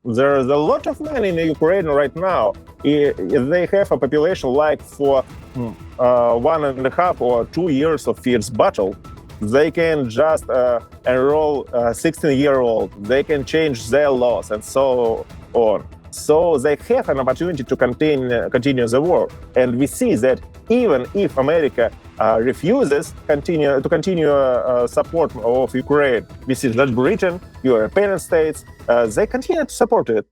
There's a lot of men in Ukraine right now. They have a population like for 1.5 or 2 years of fierce battle. They can just enroll 16-year-old. They can change their laws and so on. So they have an opportunity to continue the war. And we see that even if America refuses to continue support of Ukraine, we see that Britain, European states, they continue to support it.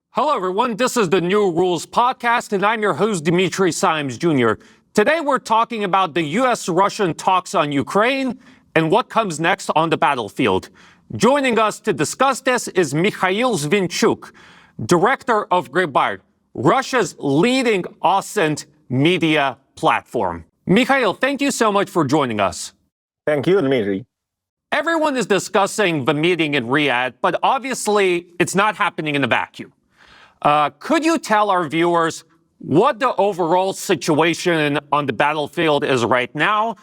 Hello, everyone. This is the New Rules Podcast, and I'm your host, Dimitri Simes Jr. Today, we're talking about the U.S.-Russian talks on Ukraine and what comes next on the battlefield. Joining us to discuss this is Mikhail Zvinchuk, director of Ritter, Russia's leading OSCENT media platform. Mikhail, thank you so much for joining us. Thank you, Dmitry. Everyone is discussing the meeting in Riyadh, but obviously it's not happening in a vacuum. Could you tell our viewers what the overall situation on the battlefield is right now?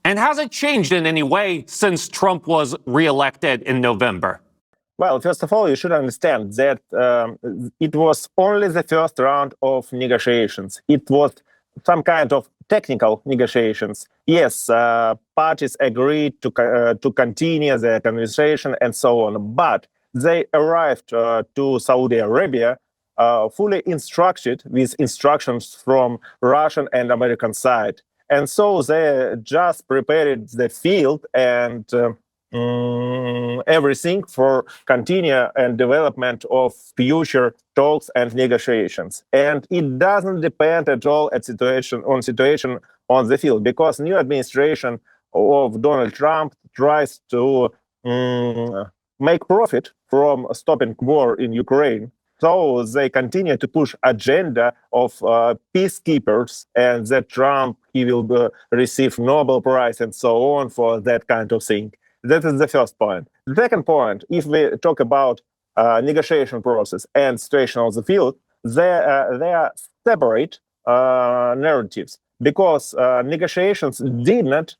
And has it changed in any way since Trump was reelected in November? Well, first of all, you should understand that it was only the first round of negotiations. It was some kind of technical negotiations. Yes, parties agreed to continue the conversation and so on, but they arrived to Saudi Arabia fully instructed with instructions from Russian and American side. And so they just prepared the field and everything for continue and development of future talks and negotiations. And it doesn't depend at all on situation on the field, because new administration of Donald Trump tries to make profit from stopping war in Ukraine. So they continue to push agenda of peacekeepers, and that Trump, he will receive Nobel Prize and so on for that kind of thing. That is the first point. The second point, if we talk about negotiation process and situation on the field, they are separate narratives, because negotiations didn't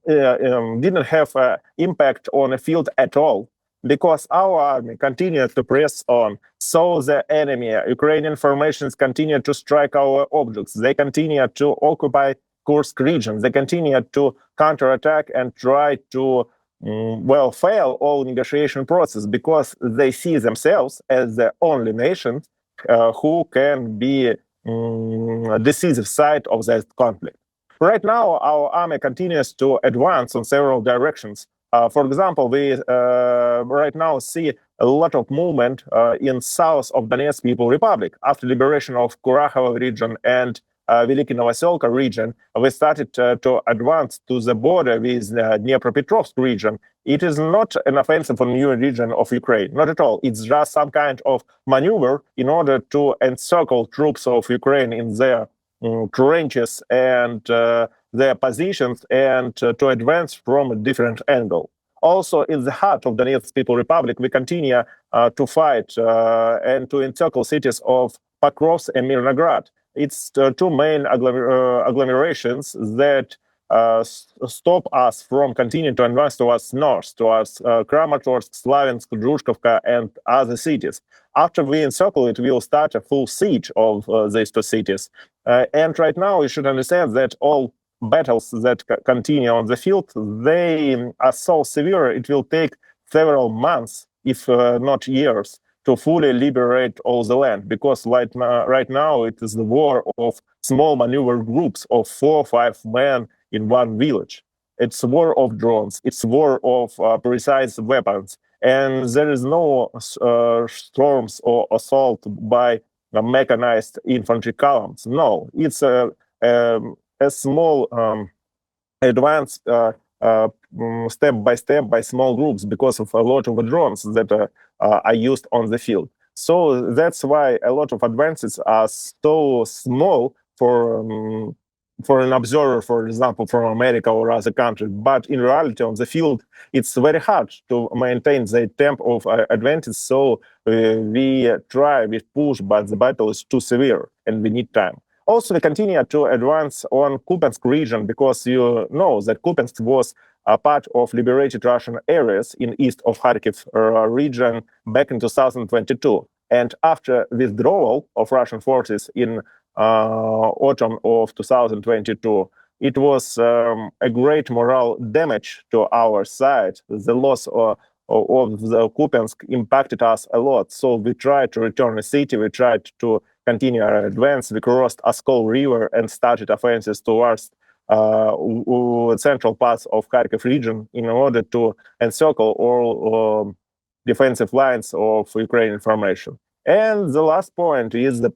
have impact on the field at all, because our army continued to press on. So the enemy, Ukrainian formations, continue to strike our objects. They continue to occupy Kursk region. They continue to counterattack and try to, fail all negotiation process, because they see themselves as the only nation who can be decisive side of that conflict. Right now, our army continues to advance on several directions. For example, we right now see a lot of movement in south of Donetsk People Republic. After liberation of Kurachovo region and Veliki Novoselka region, we started to advance to the border with Dnipropetrovsk region. It is not an offensive on new region of Ukraine, not at all. It's just some kind of maneuver in order to encircle troops of Ukraine in their trenches and their positions, and to advance from a different angle. Also, in the heart of Donetsk People Republic, we continue to fight and to encircle cities of Pokrovsk and Mirnograd. It's two main agglomerations that stop us from continuing to advance towards north, towards Kramatorsk, Slaviansk, Druzhkovka, and other cities. After we encircle it, we will start a full siege of these two cities. And right now, you should understand that all battles that continue on the field, they are so severe, it will take several months, if not years, to fully liberate all the land, because right now it is the war of small maneuver groups of 4 or 5 men in one village. It's a war of drones, it's a war of precise weapons, and there is no storms or assault by mechanized infantry columns. No, it's a small advance step by step by small groups, because of a lot of drones that are used on the field. So that's why a lot of advances are so small for an observer, for example, from America or other countries. But in reality, on the field, it's very hard to maintain the tempo of advantage. So we try, we push, but the battle is too severe and we need time. Also, we continue to advance on Kupiansk region because you know that Kupiansk was a part of liberated Russian areas in east of Kharkiv region back in 2022. And after withdrawal of Russian forces in autumn of 2022, it was a great moral damage to our side. The loss of the Kupiansk impacted us a lot. So we tried to return the city. We tried to continue our advance. We crossed Oskol River and started offensives towards central parts of Kharkiv region in order to encircle all defensive lines of Ukrainian formation. And the last point is the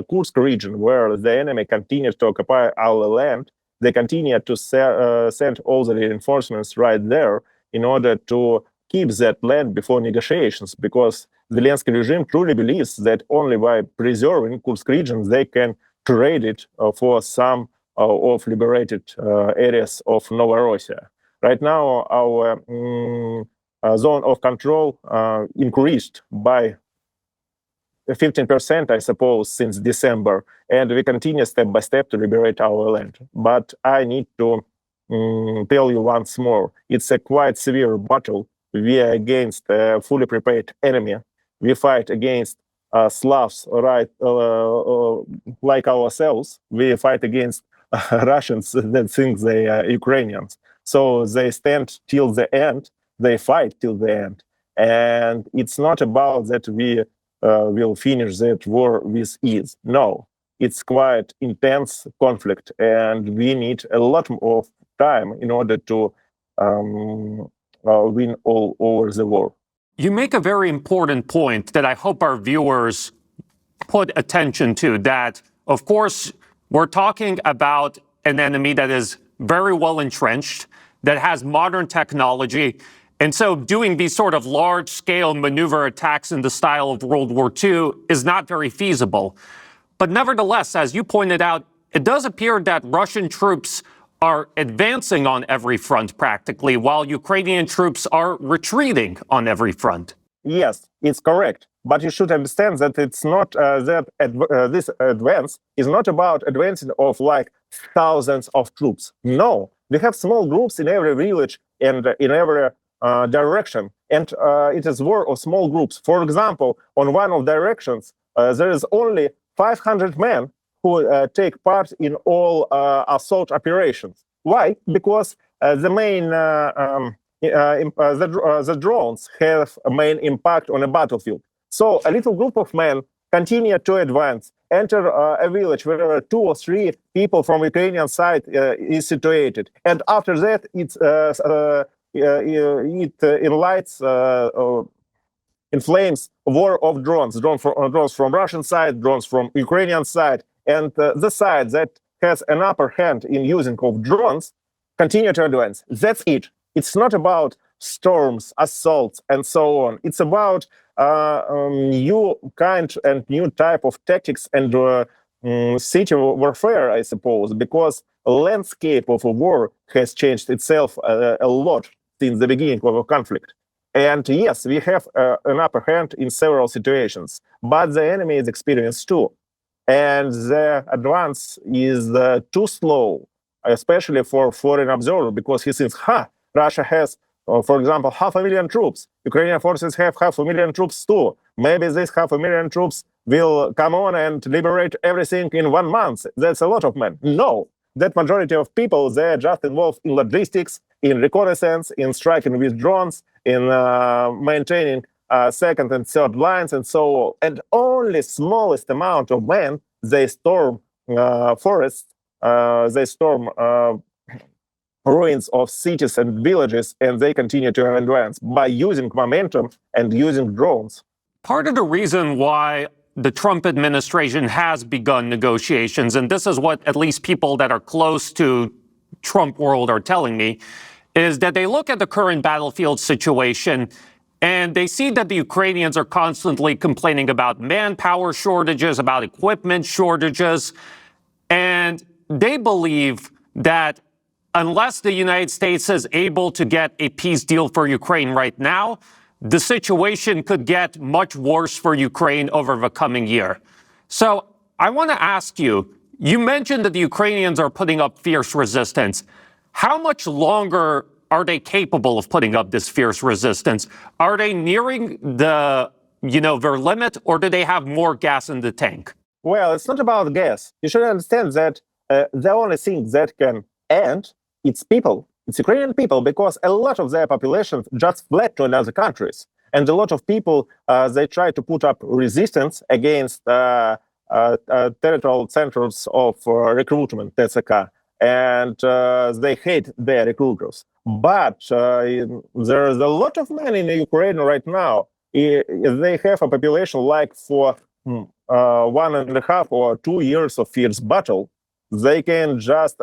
Kursk region, where the enemy continues to occupy our land. They continue to send all the reinforcements right there in order to keep that land before negotiations, because the Zelensky regime truly believes that only by preserving Kursk region, they can trade it for some of liberated areas of Novorossiya. Right now, our zone of control increased by 15%, I suppose, since December, and we continue step by step to liberate our land. But I need to tell you once more, it's a quite severe battle. We are against a fully prepared enemy. We fight against Slavs, right, like ourselves. We fight against Russians that think they are Ukrainians. So they stand till the end. They fight till the end. And it's not about that we will finish that war with ease. No, it's quite intense conflict, and we need a lot of time in order to win all over the war. You make a very important point that I hope our viewers put attention to, that, of course, we're talking about an enemy that is very well entrenched, that has modern technology. And so doing these sort of large-scale maneuver attacks in the style of World War II is not very feasible. But nevertheless, as you pointed out, it does appear that Russian troops are advancing on every front practically, while Ukrainian troops are retreating on every front. Yes, it's correct. But you should understand that it's not this advance is not about advancing of like thousands of troops. No, we have small groups in every village and in every direction, and it is war of small groups. For example, on one of directions, there is only 500 men who take part in all assault operations. Why? Because the main the drones have a main impact on a battlefield. So a little group of men continue to advance, enter a village where 2 or 3 people from Ukrainian side is situated, and after that it enlights, inflames war of drones, drones from Russian side, drones from Ukrainian side, and the side that has an upper hand in using of drones continue to advance. That's it. It's not about storms, assaults, and so on. It's about new kind and new type of tactics and city warfare, I suppose, because the landscape of a war has changed itself a lot since the beginning of a conflict. And yes, we have an upper hand in several situations, but the enemy is experienced too. And the advance is too slow, especially for foreign observer, because he thinks, Russia has, for example, 500,000 troops. Ukrainian forces have 500,000 troops too. Maybe this 500,000 troops will come on and liberate everything in 1 month. That's a lot of men. No, that majority of people, they're just involved in logistics, in reconnaissance, in striking with drones, in maintaining second and third lines, and so on. And only smallest amount of men, they storm forests, they storm ruins of cities and villages, and they continue to advance by using momentum and using drones. Part of the reason why the Trump administration has begun negotiations, and this is what at least people that are close to Trump world are telling me, is that they look at the current battlefield situation and they see that the Ukrainians are constantly complaining about manpower shortages, about equipment shortages, and they believe that unless the United States is able to get a peace deal for Ukraine right now, the situation could get much worse for Ukraine over the coming year. So I want to ask you, you mentioned that the Ukrainians are putting up fierce resistance. How much longer are they capable of putting up this fierce resistance? Are they nearing their limit, or do they have more gas in the tank? Well, it's not about gas. You should understand that the only thing that can end it's people. It's Ukrainian people, because a lot of their population just fled to other countries. And a lot of people, they try to put up resistance against territorial centers of recruitment, TSK, and they hate their recruiters. But there is a lot of men in Ukraine right now. They have a population like for 1.5 or 2 years of fierce battle. They can just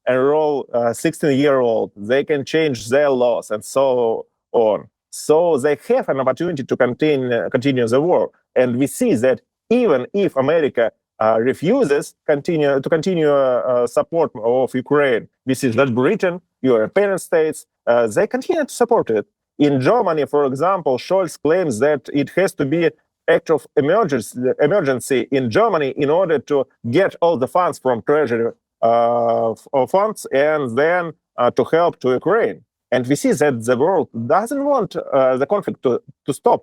enroll 16-year-old. They can change their laws and so on. So they have an opportunity to continue the war. And we see that even if America refuses to continue support of Ukraine, we see that Britain, European states, they continue to support it. In Germany, for example, Scholz claims that it has to be act of emergency in Germany in order to get all the funds from treasury funds and then to help to Ukraine. And we see that the world doesn't want the conflict to stop,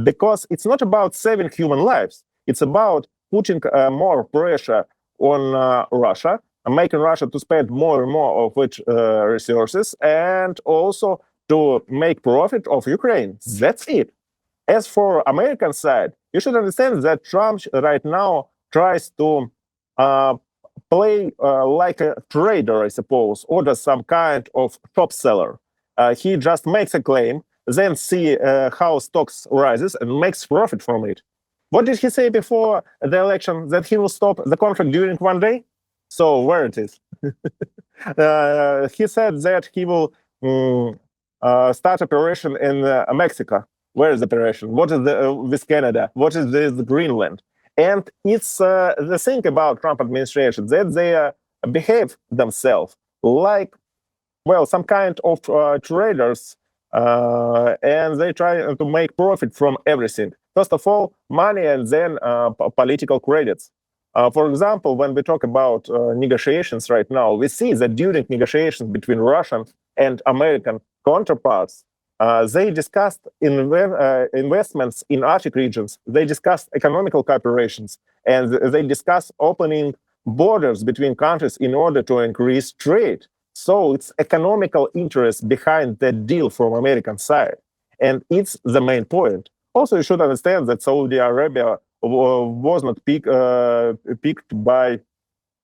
because it's not about saving human lives. It's about putting more pressure on Russia, making Russia to spend more and more of its resources, and also to make profit of Ukraine. That's it. As for American side, you should understand that Trump right now tries to play like a trader, I suppose, or just some kind of top seller. He just makes a claim, then see how stocks rises and makes profit from it. What did he say before the election? That he will stop the conflict during one day? So where it is? He said that he will start operation in Mexico. Where is the operation? What is with Canada? What is with Greenland? And it's the thing about Trump administration that they behave themselves like, well, some kind of traders, and they try to make profit from everything. First of all, money, and then political credits. For example, when we talk about negotiations right now, we see that during negotiations between Russian and American counterparts, they discussed investments in Arctic regions. They discussed economical cooperations, and they discussed opening borders between countries in order to increase trade. So it's economical interest behind that deal from American side. And it's the main point. Also, you should understand that Saudi Arabia was not picked by,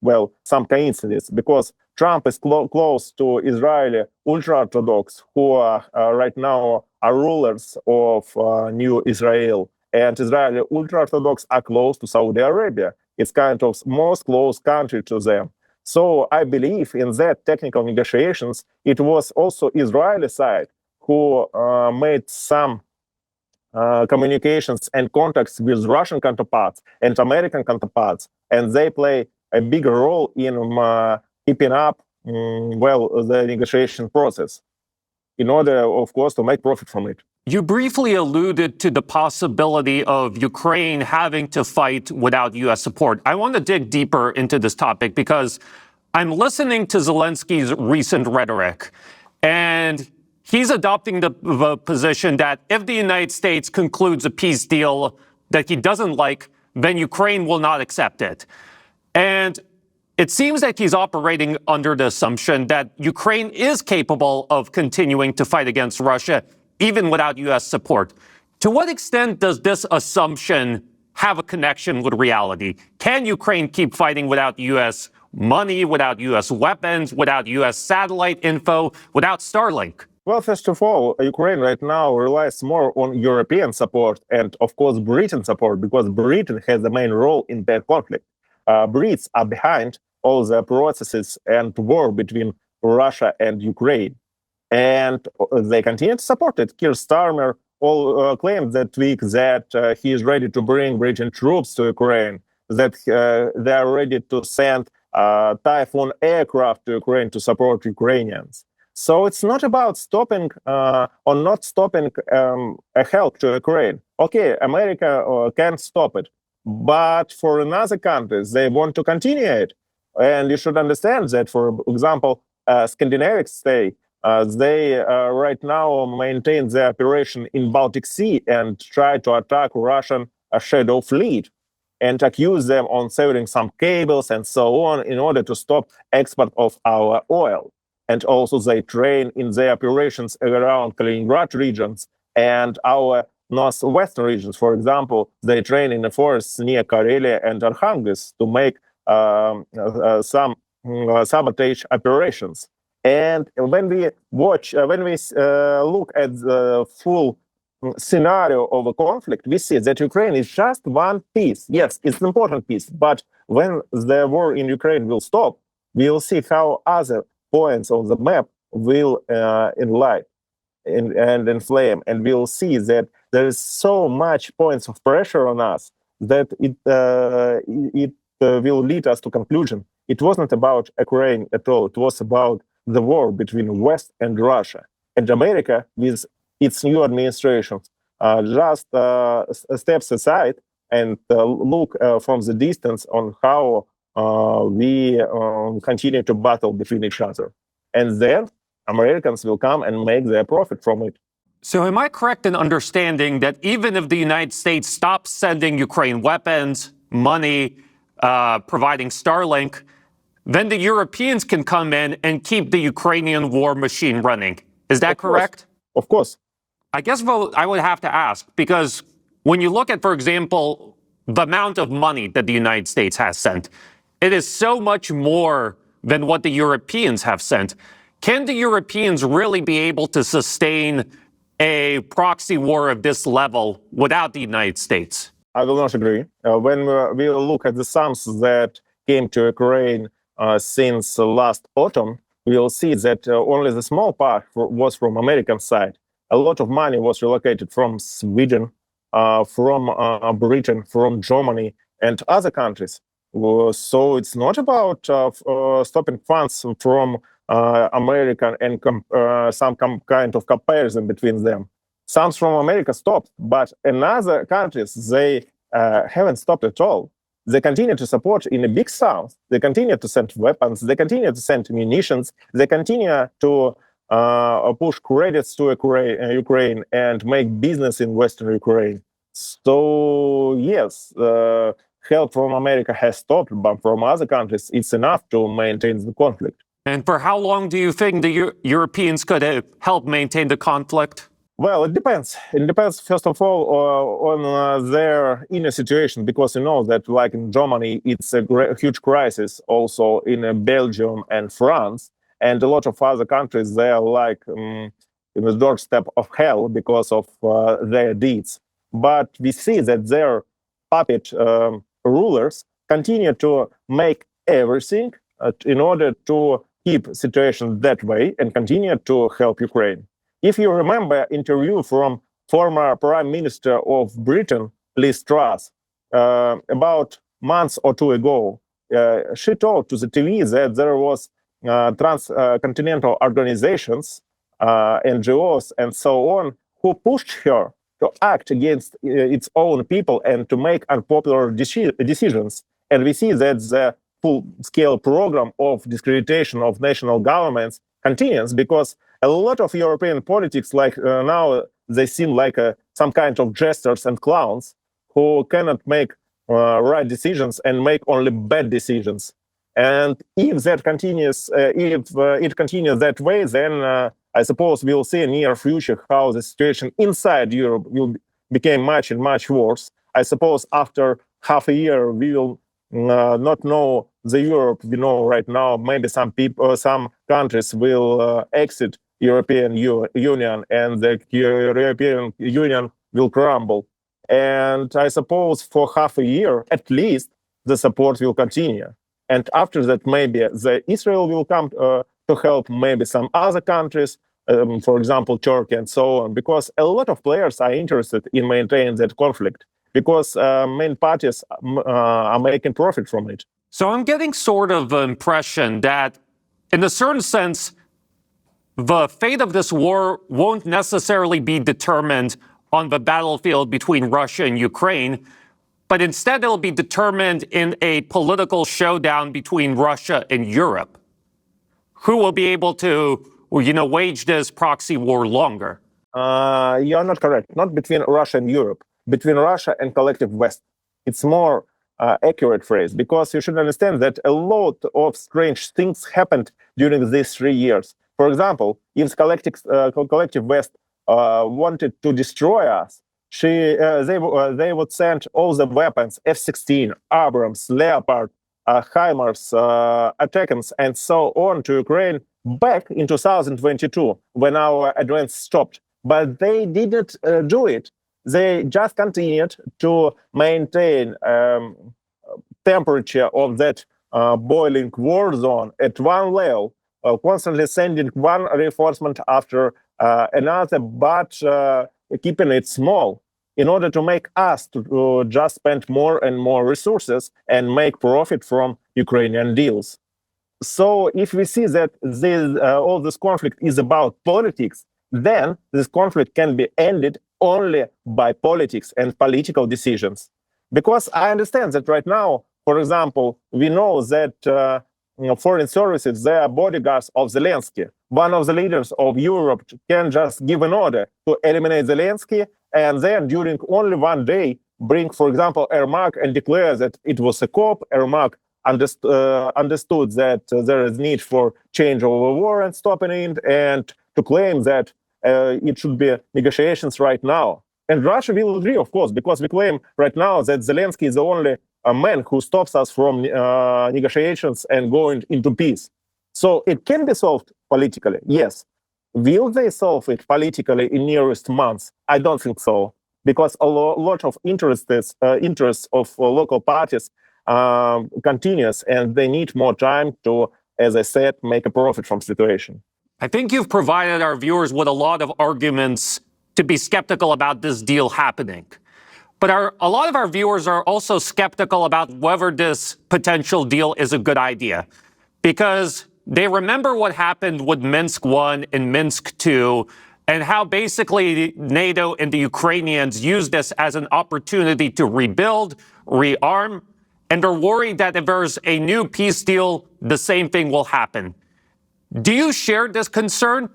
well, some coincidence, because Trump is close to Israeli ultra-Orthodox, who right now are rulers of New Israel. And Israeli ultra-Orthodox are close to Saudi Arabia. It's kind of most close country to them. So I believe in that technical negotiations, it was also Israeli side who made some communications and contacts with Russian counterparts and American counterparts, and they play a bigger role in keeping up, the negotiation process in order, of course, to make profit from it. You briefly alluded to the possibility of Ukraine having to fight without U.S. support. I want to dig deeper into this topic because I'm listening to Zelensky's recent rhetoric, and he's adopting the position that if the United States concludes a peace deal that he doesn't like, then Ukraine will not accept it. And it seems that he's operating under the assumption that Ukraine is capable of continuing to fight against Russia, even without U.S. support. To what extent does this assumption have a connection with reality? Can Ukraine keep fighting without U.S. money, without U.S. weapons, without U.S. satellite info, without Starlink? Well, first of all, Ukraine right now relies more on European support and, of course, Britain support, because Britain has the main role in that conflict. Brits are behind all the processes and war between Russia and Ukraine. And they continue to support it. Keir Starmer claimed that week that he is ready to bring British troops to Ukraine, that they are ready to send Typhoon aircraft to Ukraine to support Ukrainians. So it's not about stopping or not stopping help to Ukraine. Okay, America can stop it, But for another countries, they want to continue it. And you should understand that, for example, Scandinavian state, they right now maintain their operation in Baltic Sea and try to attack Russian shadow fleet and accuse them on severing some cables and so on in order to stop export of our oil. And also they train in their operations around Kaliningrad regions and our northwestern regions. For example, they train in the forests near Karelia and Arkhangelsk to make some sabotage operations. And when we watch, when we look at the full scenario of a conflict, we see that Ukraine is just one piece. Yes, it's an important piece, but when the war in Ukraine will stop, we will see how other points on the map will enlight and inflame, and we'll see that there is so much points of pressure on us that it will lead us to conclusion. It wasn't about Ukraine at all. It was about the war between West and Russia. And America, with its new administration, just steps aside and look from the distance on how we continue to battle between each other. And then Americans will come and make their profit from it. So am I correct in understanding that even if the United States stops sending Ukraine weapons, money, providing Starlink, then the Europeans can come in and keep the Ukrainian war machine running? Is that correct? Of course. I guess I would have to ask, because when you look at, for example, the amount of money that the United States has sent, it is so much more than what the Europeans have sent. Can the Europeans really be able to sustain a proxy war of this level without the United States? I will not agree. When we look at the sums that came to Ukraine since last autumn, we will see that only the small part was from American side. A lot of money was relocated from Sweden, from Britain, from Germany, and other countries. So it's not about stopping funds from American and some kind of comparison between them. Some from America stopped, but in other countries, they haven't stopped at all. They continue to support in a big sums. They continue to send weapons. They continue to send munitions. They continue to push credits to Ukraine and make business in Western Ukraine. So yes, help from America has stopped, but from other countries, it's enough to maintain the conflict. And for how long do you think the Europeans could help maintain the conflict? Well, it depends. It depends, first of all, on their inner situation, because you know that, like in Germany, it's a huge crisis also in Belgium and France, and a lot of other countries, they are like in the doorstep of hell because of their deeds. But we see that their puppet rulers continue to make everything in order to keep situation that way and continue to help Ukraine. If you remember interview from former Prime Minister of Britain, Liz Truss, about months or two ago, she told to the TV that there was transcontinental organizations, NGOs, and so on, who pushed her to act against its own people and to make unpopular decisions. And we see that the full-scale program of discreditation of national governments continues, because a lot of European politics, like now, they seem like some kind of jesters and clowns who cannot make right decisions and make only bad decisions. And if that continues, if it continues that way, then I suppose we'll see in the near future how the situation inside Europe will become much and much worse. I suppose after half a year, we will not know the Europe we know right now. Maybe some people, some countries will exit European Union, and the European Union will crumble. And I suppose for half a year, at least, the support will continue. And after that, maybe Israel will come to help, maybe some other countries, for example, Turkey and so on, because a lot of players are interested in maintaining that conflict, because main parties are making profit from it. So I'm getting sort of the impression that, in a certain sense, the fate of this war won't necessarily be determined on the battlefield between Russia and Ukraine, but instead it'll be determined in a political showdown between Russia and Europe. Who will be able to, wage this proxy war longer? You're not correct. Not between Russia and Europe, between Russia and collective West. It's more accurate phrase, because you should understand that a lot of strange things happened during these 3 years. For example, if collective West wanted to destroy us, they would send all the weapons, F-16, Abrams, Leopard, HIMARS, ATACMS, and so on to Ukraine back in 2022 when our advance stopped. But they didn't do it. They just continued to maintain temperature of that boiling war zone at one level, constantly sending one reinforcement after another, but keeping it small in order to make us to just spend more and more resources and make profit from Ukrainian deals. So if we see that all this conflict is about politics, then this conflict can be ended only by politics and political decisions. Because I understand that right now, for example, we know that foreign services, they are bodyguards of Zelensky. One of the leaders of Europe can just give an order to eliminate Zelensky, and then during only one day bring, for example, Ermak and declare that it was a coup. Ermak understood that there is need for change of the war and stopping it, and to claim that it should be negotiations right now. And Russia will agree, of course, because we claim right now that Zelensky is the only man who stops us from negotiations and going into peace. So it can be solved politically, yes. Will they solve it politically in nearest months? I don't think so, because a lot of interests of local parties continues, and they need more time to, as I said, make a profit from situation. I think you've provided our viewers with a lot of arguments to be skeptical about this deal happening. But a lot of our viewers are also skeptical about whether this potential deal is a good idea, because they remember what happened with Minsk I and Minsk II, and how basically NATO and the Ukrainians used this as an opportunity to rebuild, rearm, and they're worried that if there's a new peace deal, the same thing will happen. Do you share this concern?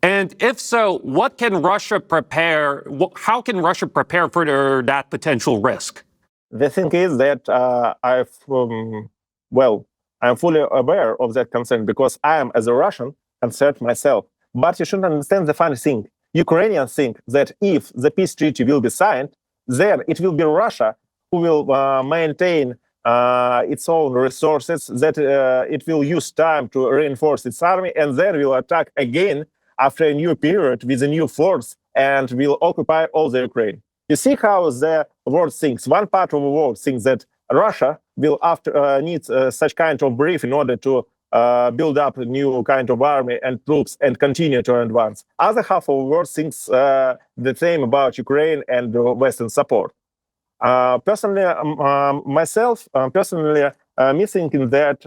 And if so, what can Russia prepare? How can Russia prepare for that potential risk? The thing is that I'm fully aware of that concern, because I am, as a Russian, concerned myself. But you should understand the funny thing. Ukrainians think that if the peace treaty will be signed, then it will be Russia who will maintain its own resources, that it will use time to reinforce its army, and then will attack again after a new period with a new force, and will occupy all the Ukraine. You see how the world thinks. One part of the world thinks that Russia will need such kind of brief in order to build up a new kind of army and troops and continue to advance. Other half of the world thinks the same about Ukraine and Western support. Personally, me thinking that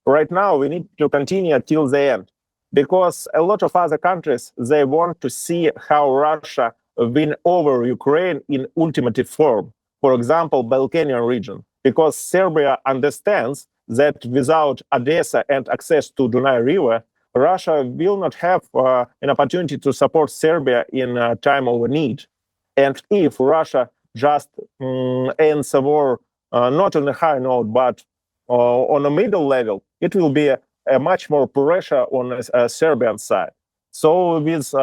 right now we need to continue till the end, because a lot of other countries, they want to see how Russia win over Ukraine in ultimate form. For example, Balkanian region, because Serbia understands that without Odessa and access to Dunay River, Russia will not have an opportunity to support Serbia in a time of need. And if Russia just ends the war not on a high note, but on a middle level, it will be a much more pressure on a Serbian side. So with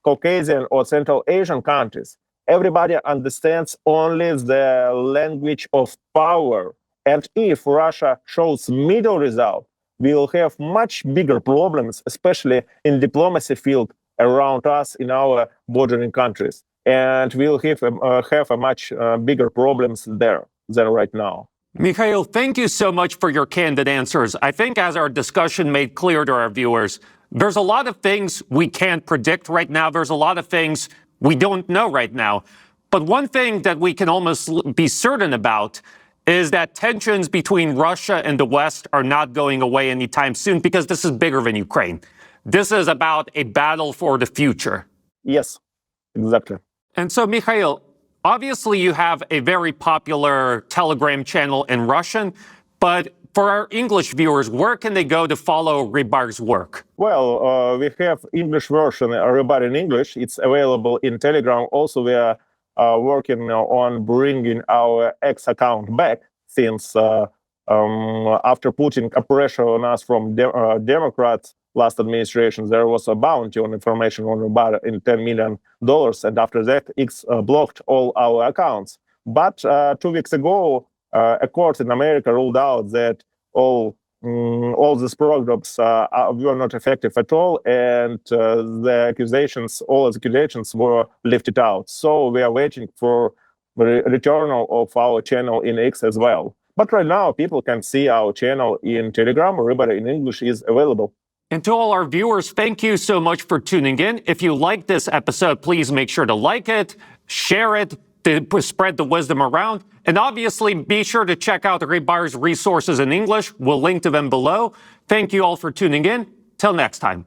Caucasian or Central Asian countries, everybody understands only the language of power. And if Russia shows middle result, we will have much bigger problems, especially in diplomacy field around us in our bordering countries. And we'll have a much bigger problems there than right now. Mikhail, thank you so much for your candid answers. I think as our discussion made clear to our viewers, there's a lot of things we can't predict right now. There's a lot of things we don't know right now. But one thing that we can almost be certain about is that tensions between Russia and the West are not going away anytime soon, because this is bigger than Ukraine. This is about a battle for the future. Yes, exactly. And so, Mikhail, Obviously, you have a very popular Telegram channel in Russian, but for our English viewers, where can they go to follow Rybar's work? Well, we have English version, Ritter in English. It's available in Telegram. Also, we are working on bringing our X account back, since after Putin pressure on us from Democrats last administration, there was a bounty on information on Ritter in $10 million, and after that, X blocked all our accounts. But 2 weeks ago, a court in America ruled out that all these programs were not effective at all, and all accusations were lifted out. So we are waiting for the return of our channel in X as well. But right now, people can see our channel in Telegram. Ritter in English is available. And to all our viewers, thank you so much for tuning in. If you like this episode, please make sure to like it, share it, to spread the wisdom around. And obviously, be sure to check out Rybar's resources in English. We'll link to them below. Thank you all for tuning in. Till next time.